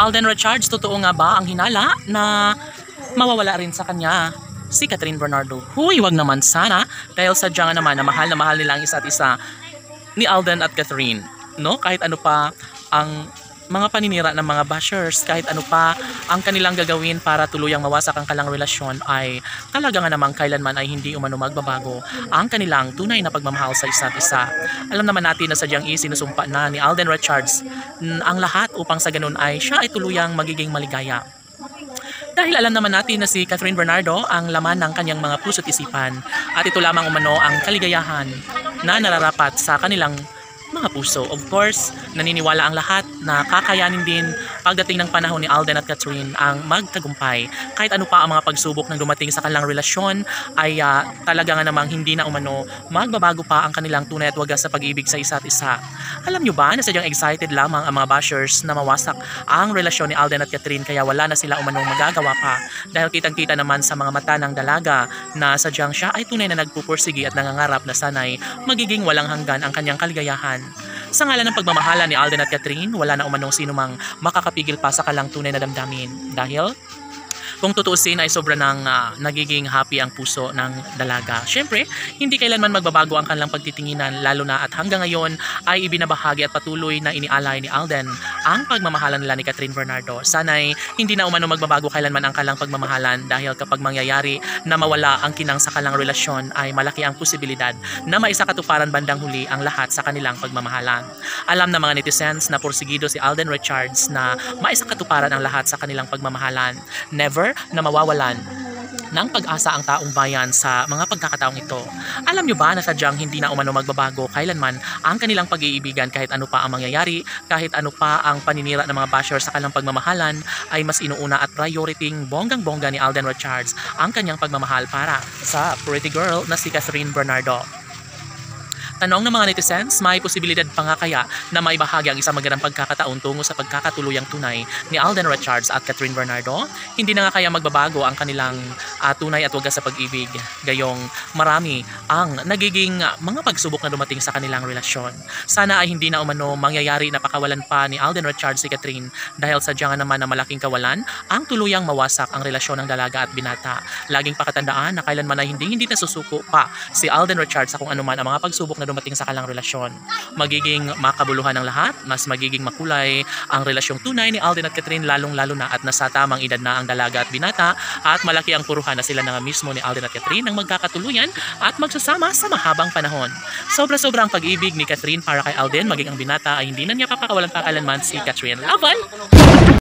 Alden Richards, totoo nga ba ang hinala na mawawala rin sa kanya si Kathryn Bernardo? Huy, wag naman sana, dahil sadya nga naman na mahal nila ang isa't isa ni Alden at Kathryn, no? Kahit ano pa ang mga paninira ng mga bashers, kahit ano pa ang kanilang gagawin para tuluyang mawasak ang kanilang relasyon, ay talaga nga namang kailanman ay hindi umano magbabago ang kanilang tunay na pagmamahal sa isa't isa. Alam naman natin na sadyang isinusumpa na ni Alden Richards ang lahat upang sa ganun ay siya ay tuluyang magiging maligaya. Dahil alam naman natin na si Kathryn Bernardo ang laman ng kanyang mga puso't isipan, at ito lamang umano ang kaligayahan na nararapat sa kanilang mga puso. Of course, naniniwala ang lahat na kakayanin din pagdating ng panahon ni Alden at Kathryn ang magtagumpay. Kahit ano pa ang mga pagsubok ng dumating sa kanilang relasyon, ay talaga nga namang hindi na umano magbabago pa ang kanilang tunay at wagas sa pag-ibig sa isa't isa. Alam nyo ba na sadyang excited lamang ang mga bashers na mawasak ang relasyon ni Alden at Kathryn, kaya wala na sila umanong magagawa pa, dahil kitang-kita naman sa mga mata ng dalaga na sadyang siya ay tunay na nagpupursigi at nangangarap na sanay magiging walang hanggan ang kanyang kaligayahan. Sa ngalan ng pagmamahala ni Alden at Kathryn, wala na umanong sinumang makakapigil pa sa kalang tunay na damdamin, dahil kung tutuusin ay sobra ng nagiging happy ang puso ng dalaga. Siyempre, hindi kailanman magbabago ang kanilang pagtitinginan, lalo na at hanggang ngayon ay ibinabahagi at patuloy na inialay ni Alden ang pagmamahalan nila ni Kathryn Bernardo. Sana'y hindi na umano magbabago kailanman ang kanilang pagmamahalan, dahil kapag mangyayari na mawala ang kinang sa kanilang relasyon, ay malaki ang posibilidad na maisakatuparan bandang huli ang lahat sa kanilang pagmamahalan. Alam na mga netizens na porsigido si Alden Richards na maisakatuparan ang lahat sa kanilang pagmamahalan. Never na mawawalan ng pag-asa ang taong bayan sa mga pagkakataong ito. Alam nyo ba na sadyang hindi na umano magbabago kailanman ang kanilang pag-iibigan, kahit ano pa ang mangyayari, kahit ano pa ang paninira ng mga bashers sa kanilang pagmamahalan, ay mas inuuna at prioriting bonggang-bongga ni Alden Richards ang kanyang pagmamahal para sa pretty girl na si Kathryn Bernardo. Tanong ng mga netizens, may posibilidad pa nga kaya na maibahagi ang isang magandang pagkakataon tungo sa pagkakatuluyang tunay ni Alden Richards at Kathryn Bernardo? Hindi na nga kaya magbabago ang kanilang tunay at wagas sa pag-ibig, gayong marami ang nagiging mga pagsubok na dumating sa kanilang relasyon. Sana ay hindi na umano mangyayari na pakawalan pa ni Alden Richards si Kathryn, dahil sadya nga naman na malaking kawalan ang tuluyang mawasak ang relasyon ng dalaga at binata. Laging pakatandaan na kailanman ay hindi nasusuko pa si Alden Richards sa kung anuman ang mga pagsubok na dumating sa kanilang relasyon. Magiging makabuluhan ng lahat, mas magiging makulay ang relasyong tunay ni Alden at Kathryn, lalong-lalo na at nasa tamang edad na ang dalaga at binata, at malaki ang puruhan na sila na mismo ni Alden at Kathryn ang magkakatuluyan at magsasama sa mahabang panahon. Sobra-sobra ang pag-ibig ni Kathryn para kay Alden, maging ang binata ay hindi na niya papakawalan pa kailanman si Kathryn. Laban!